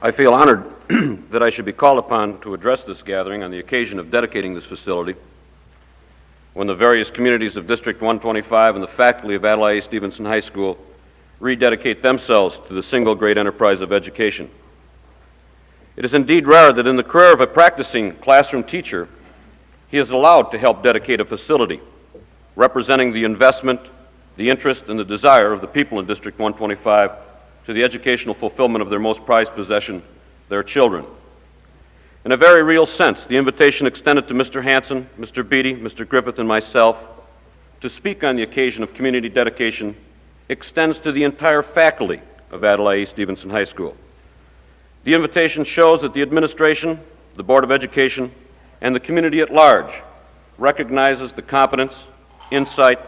I feel honored that I should be called upon to address this gathering on the occasion of dedicating this facility when the various communities of District 125 and the faculty of Adlai Stevenson High School rededicate themselves to the single great enterprise of education. It is indeed rare that in the career of a practicing classroom teacher, he is allowed to help dedicate a facility representing the investment, the interest, and the desire of the people in District 125 to the educational fulfillment of their most prized possession, their children. In a very real sense, the invitation extended to Mr. Hanson, Mr. Beatty, Mr. Griffith, and myself to speak on the occasion of community dedication extends to the entire faculty of Adlai Stevenson High School. The invitation shows that the administration, the Board of Education, and the community at large recognizes the competence, insight,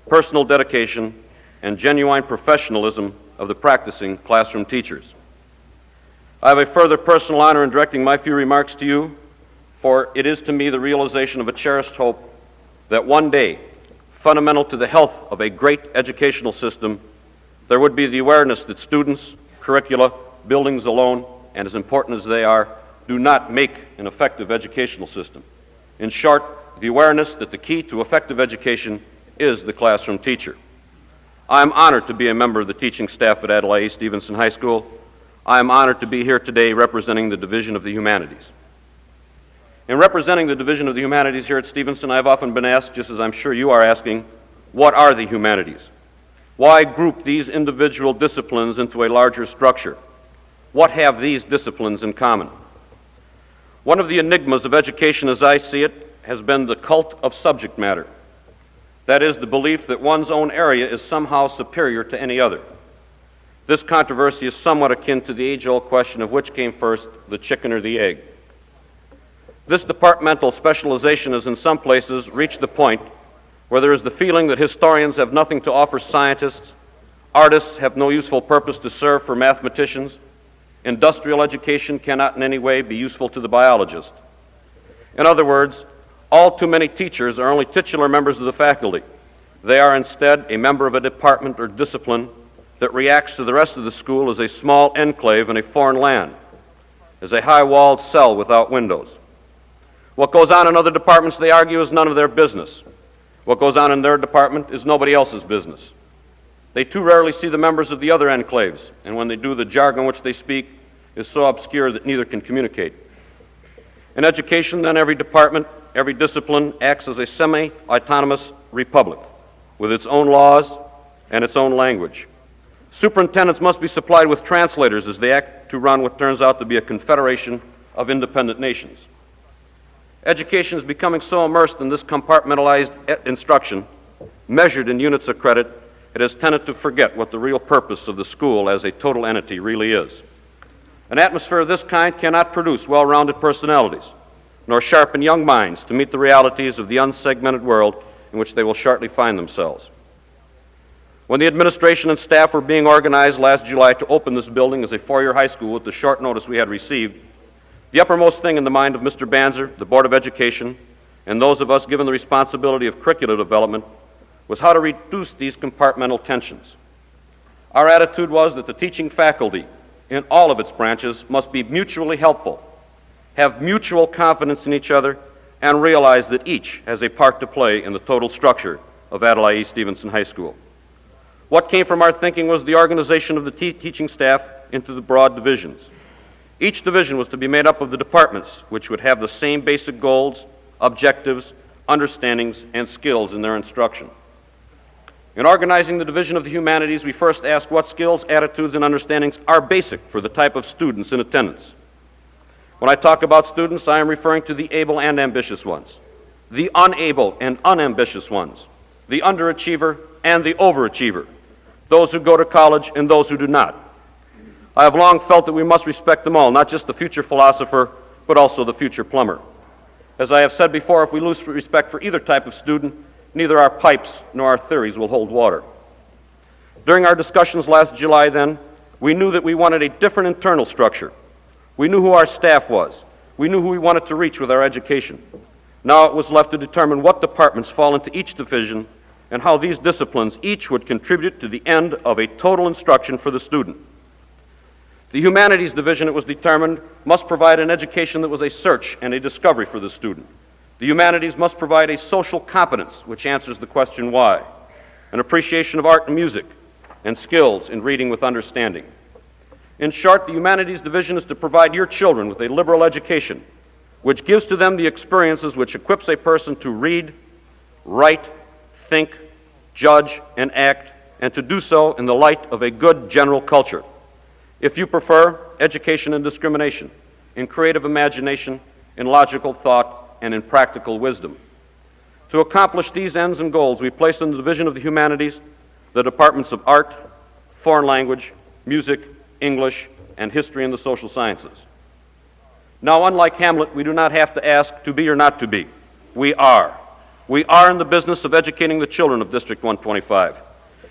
personal dedication, and genuine professionalism of the practicing classroom teachers. I have a further personal honor in directing my few remarks to you, for it is to me the realization of a cherished hope that one day, fundamental to the health of a great educational system, there would be the awareness that students, curricula, buildings alone, and as important as they are, do not make an effective educational system. In short, the awareness that the key to effective education is the classroom teacher. I am honored to be a member of the teaching staff at Adlai Stevenson High School. I am honored to be here today representing the Division of the Humanities. In representing the Division of the Humanities here at Stevenson, I have often been asked, just as I'm sure you are asking, what are the humanities? Why group these individual disciplines into a larger structure? What have these disciplines in common? One of the enigmas of education as I see it has been the cult of subject matter. That is, the belief that one's own area is somehow superior to any other. This controversy is somewhat akin to the age-old question of which came first, the chicken or the egg. This departmental specialization has in some places reached the point where there is the feeling that historians have nothing to offer scientists, artists have no useful purpose to serve for mathematicians, industrial education cannot in any way be useful to the biologist. In other words, all too many teachers are only titular members of the faculty. They are instead a member of a department or discipline that reacts to the rest of the school as a small enclave in a foreign land, as a high-walled cell without windows. What goes on in other departments, they argue, is none of their business. What goes on in their department is nobody else's business. They too rarely see the members of the other enclaves, and when they do, the jargon which they speak is so obscure that neither can communicate. In education, then, every department, every discipline acts as a semi-autonomous republic with its own laws and its own language. Superintendents must be supplied with translators as they act to run what turns out to be a confederation of independent nations. Education is becoming so immersed in this compartmentalized instruction, measured in units of credit, it has tended to forget what the real purpose of the school as a total entity really is. An atmosphere of this kind cannot produce well-rounded personalities, nor sharpen young minds to meet the realities of the unsegmented world in which they will shortly find themselves. When the administration and staff were being organized last July to open this building as a four-year high school with the short notice we had received, the uppermost thing in the mind of Mr. Banzer, the Board of Education, and those of us given the responsibility of curricular development was how to reduce these compartmental tensions. Our attitude was that the teaching faculty in all of its branches must be mutually helpful, have mutual confidence in each other, and realize that each has a part to play in the total structure of Adlai Stevenson High School. What came from our thinking was the organization of the teaching staff into the broad divisions. Each division was to be made up of the departments, which would have the same basic goals, objectives, understandings, and skills in their instruction. In organizing the Division of the Humanities, we first asked what skills, attitudes, and understandings are basic for the type of students in attendance. When I talk about students, I am referring to the able and ambitious ones, the unable and unambitious ones, the underachiever and the overachiever, those who go to college and those who do not. I have long felt that we must respect them all, not just the future philosopher, but also the future plumber. As I have said before, if we lose respect for either type of student, neither our pipes nor our theories will hold water. During our discussions last July, then, we knew that we wanted a different internal structure. We knew who our staff was. We knew who we wanted to reach with our education. Now it was left to determine what departments fall into each division and how these disciplines each would contribute to the end of a total instruction for the student. The Humanities Division, it was determined, must provide an education that was a search and a discovery for the student. The humanities must provide a social competence, which answers the question why, an appreciation of art and music, and skills in reading with understanding. In short, the Humanities Division is to provide your children with a liberal education, which gives to them the experiences which equips a person to read, write, think, judge, and act, and to do so in the light of a good general culture. If you prefer, education in discrimination, in creative imagination, in logical thought, and in practical wisdom. To accomplish these ends and goals, we place in the Division of the Humanities the departments of art, foreign language, music, English, and history and the social sciences. Now, unlike Hamlet, we do not have to ask to be or not to be. We are. We are in the business of educating the children of District 125.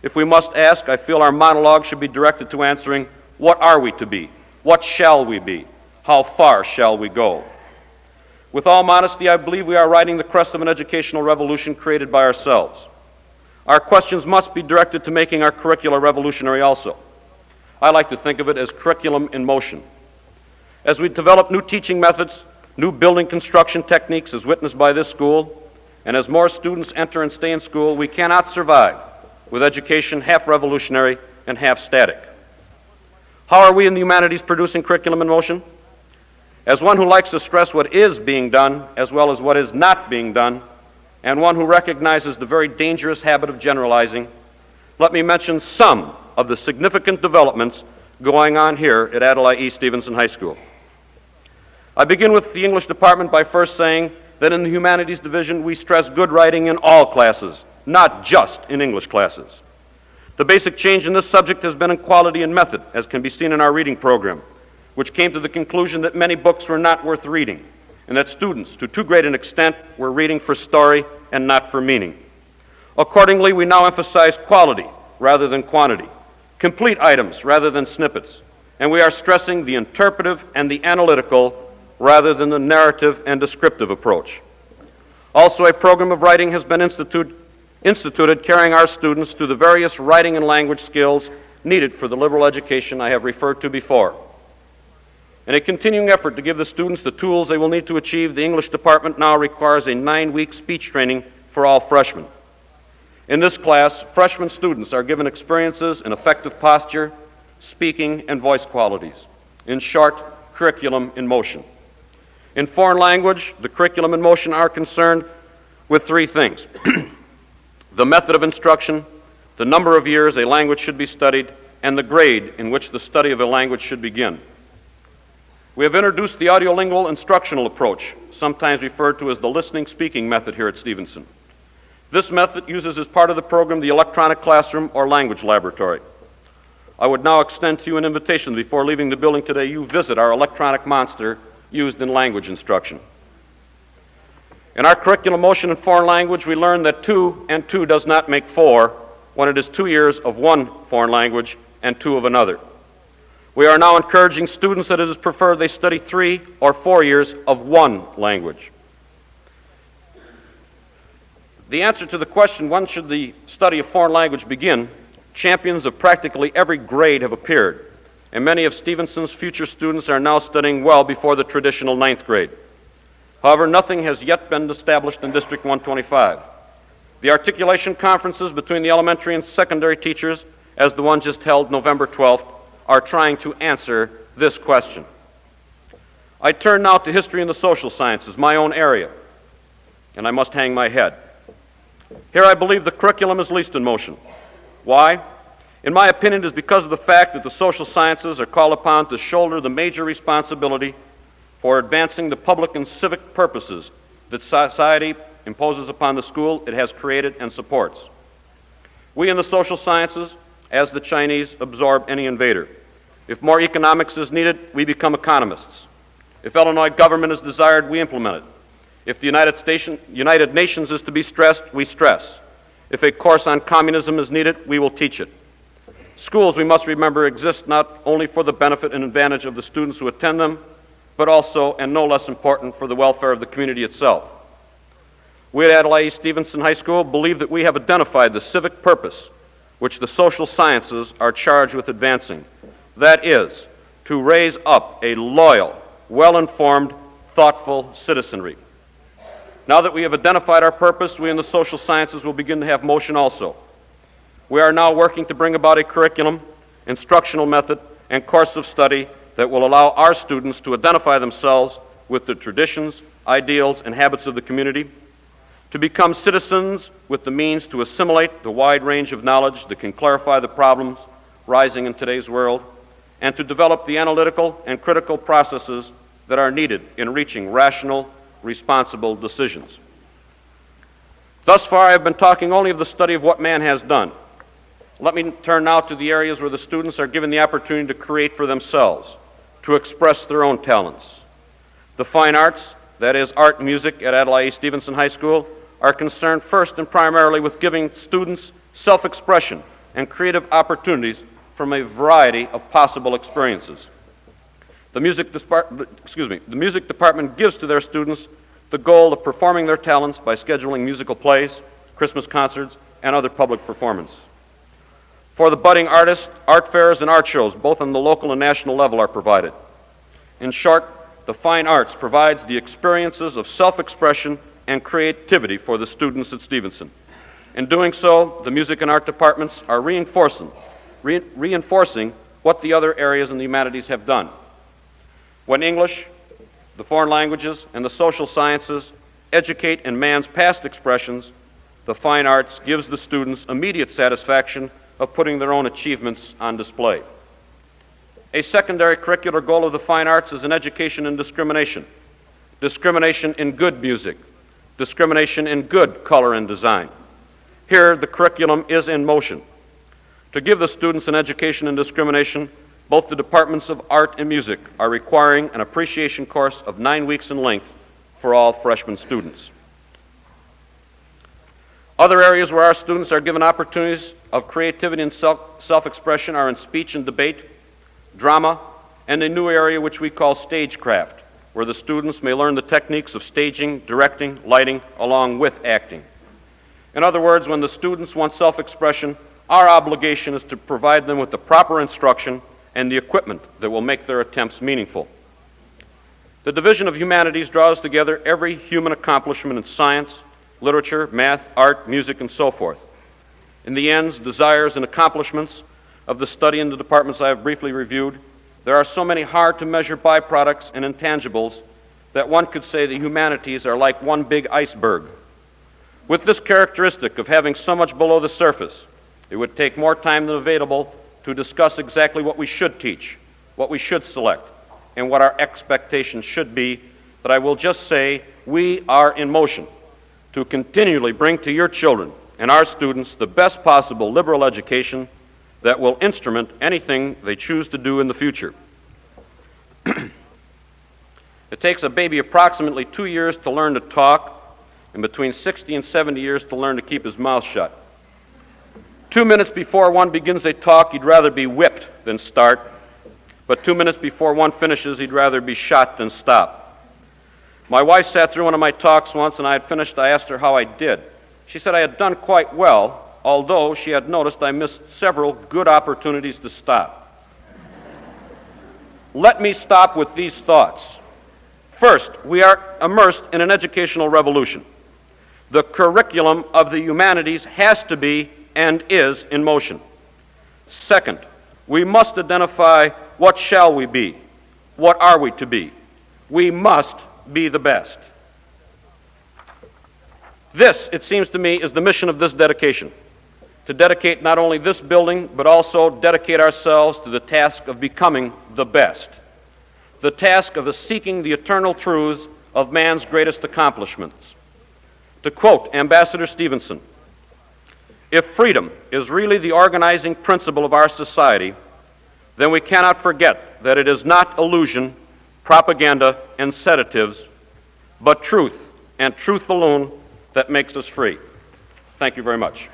If we must ask, I feel our monologue should be directed to answering, what are we to be? What shall we be? How far shall we go? With all modesty, I believe we are riding the crest of an educational revolution created by ourselves. Our questions must be directed to making our curricula revolutionary also. I like to think of it as curriculum in motion. As we develop new teaching methods, new building construction techniques as witnessed by this school, and as more students enter and stay in school, we cannot survive with education half revolutionary and half static. How are we in the humanities producing curriculum in motion? As one who likes to stress what is being done as well as what is not being done, and one who recognizes the very dangerous habit of generalizing, let me mention some of the significant developments going on here at Adlai E. Stevenson High School. I begin with the English department by first saying that in the Humanities Division we stress good writing in all classes, not just in English classes. The basic change in this subject has been in quality and method, as can be seen in our reading program, which came to the conclusion that many books were not worth reading, and that students, to too great an extent, were reading for story and not for meaning. Accordingly, we now emphasize quality rather than quantity, complete items rather than snippets, and we are stressing the interpretive and the analytical rather than the narrative and descriptive approach. Also, a program of writing has been instituted carrying our students through the various writing and language skills needed for the liberal education I have referred to before. In a continuing effort to give the students the tools they will need to achieve, the English department now requires a 9-week speech training for all freshmen. In this class, freshman students are given experiences in effective posture, speaking, and voice qualities. In short, curriculum in motion. In foreign language, the curriculum in motion are concerned with three things: the method of instruction, the number of years a language should be studied, and the grade in which the study of a language should begin. We have introduced the audiolingual instructional approach, sometimes referred to as the listening-speaking method here at Stevenson. This method uses as part of the program the electronic classroom or language laboratory. I would now extend to you an invitation before leaving the building today you visit our electronic monster used in language instruction. In our curriculum motion in foreign language, we learn that 2 and 2 does not make 4 when it is 2 years of one foreign language and 2 of another. We are now encouraging students that it is preferred they study 3 or 4 years of one language. The answer to the question, when should the study of foreign language begin, champions of practically every grade have appeared, and many of Stevenson's future students are now studying well before the traditional 9th grade. However, nothing has yet been established in District 125. The articulation conferences between the elementary and secondary teachers, as the one just held November 12th, are trying to answer this question. I turn now to history and the social sciences, my own area, and I must hang my head. Here I believe the curriculum is least in motion. Why? In my opinion, it is because of the fact that the social sciences are called upon to shoulder the major responsibility for advancing the public and civic purposes that society imposes upon the school it has created and supports. We in the social sciences, as the Chinese, absorb any invader. If more economics is needed, we become economists. If Illinois government is desired, we implement it. If the United Nations is to be stressed, we stress. If a course on communism is needed, we will teach it. Schools, we must remember, exist not only for the benefit and advantage of the students who attend them, but also, and no less important, for the welfare of the community itself. We at Adlai Stevenson High School believe that we have identified the civic purpose which the social sciences are charged with advancing. That is, to raise up a loyal, well-informed, thoughtful citizenry. Now that we have identified our purpose, we in the social sciences will begin to have motion also. We are now working to bring about a curriculum, instructional method, and course of study that will allow our students to identify themselves with the traditions, ideals, and habits of the community, to become citizens with the means to assimilate the wide range of knowledge that can clarify the problems rising in today's world, and to develop the analytical and critical processes that are needed in reaching rational, responsible decisions. Thus far, I have been talking only of the study of what man has done. Let me turn now to the areas where the students are given the opportunity to create for themselves, to express their own talents. The fine arts, that is, art and music at Adlai Stevenson High School, are concerned first and primarily with giving students self-expression and creative opportunities from a variety of possible experiences. The music department gives to their students the goal of performing their talents by scheduling musical plays, Christmas concerts, and other public performance. For the budding artists, art fairs and art shows, both on the local and national level, are provided. In short, the fine arts provides the experiences of self-expression and creativity for the students at Stevenson. In doing so, the music and art departments are reinforcing what the other areas in the humanities have done. When English, the foreign languages, and the social sciences educate in man's past expressions, the fine arts gives the students immediate satisfaction of putting their own achievements on display. A secondary curricular goal of the fine arts is an education in discrimination. Discrimination in good music, discrimination in good color and design. Here, the curriculum is in motion. To give the students an education in discrimination, both the departments of art and music are requiring an appreciation course of 9 weeks in length for all freshman students. Other areas where our students are given opportunities of creativity and self-expression are in speech and debate, drama, and a new area which we call stagecraft, where the students may learn the techniques of staging, directing, lighting, along with acting. In other words, when the students want self-expression, our obligation is to provide them with the proper instruction and the equipment that will make their attempts meaningful. The Division of Humanities draws together every human accomplishment in science, literature, math, art, music, and so forth. In the ends, desires, and accomplishments of the study in the departments I have briefly reviewed, there are so many hard-to-measure byproducts and intangibles that one could say the humanities are like one big iceberg. With this characteristic of having so much below the surface, it would take more time than available to discuss exactly what we should teach, what we should select, and what our expectations should be, but I will just say we are in motion to continually bring to your children and our students the best possible liberal education that will instrument anything they choose to do in the future. It takes a baby approximately 2 years to learn to talk and between 60 and 70 years to learn to keep his mouth shut. 2 minutes before one begins a talk, he'd rather be whipped than start, but 2 minutes before one finishes, he'd rather be shot than stop. My wife sat through one of my talks once, and I had finished. I asked her how I did. She said I had done quite well, although she had noticed I missed several good opportunities to stop. Let me stop with these thoughts. First, we are immersed in an educational revolution. The curriculum of the humanities has to be and is in motion. Second, we must identify what shall we be, what are we to be. We must be the best. This, it seems to me, is the mission of this dedication, to dedicate not only this building, but also dedicate ourselves to the task of becoming the best, the task of seeking the eternal truths of man's greatest accomplishments. To quote Ambassador Stevenson, "If freedom is really the organizing principle of our society, then we cannot forget that it is not illusion, propaganda, and sedatives, but truth, and truth alone, that makes us free." Thank you very much.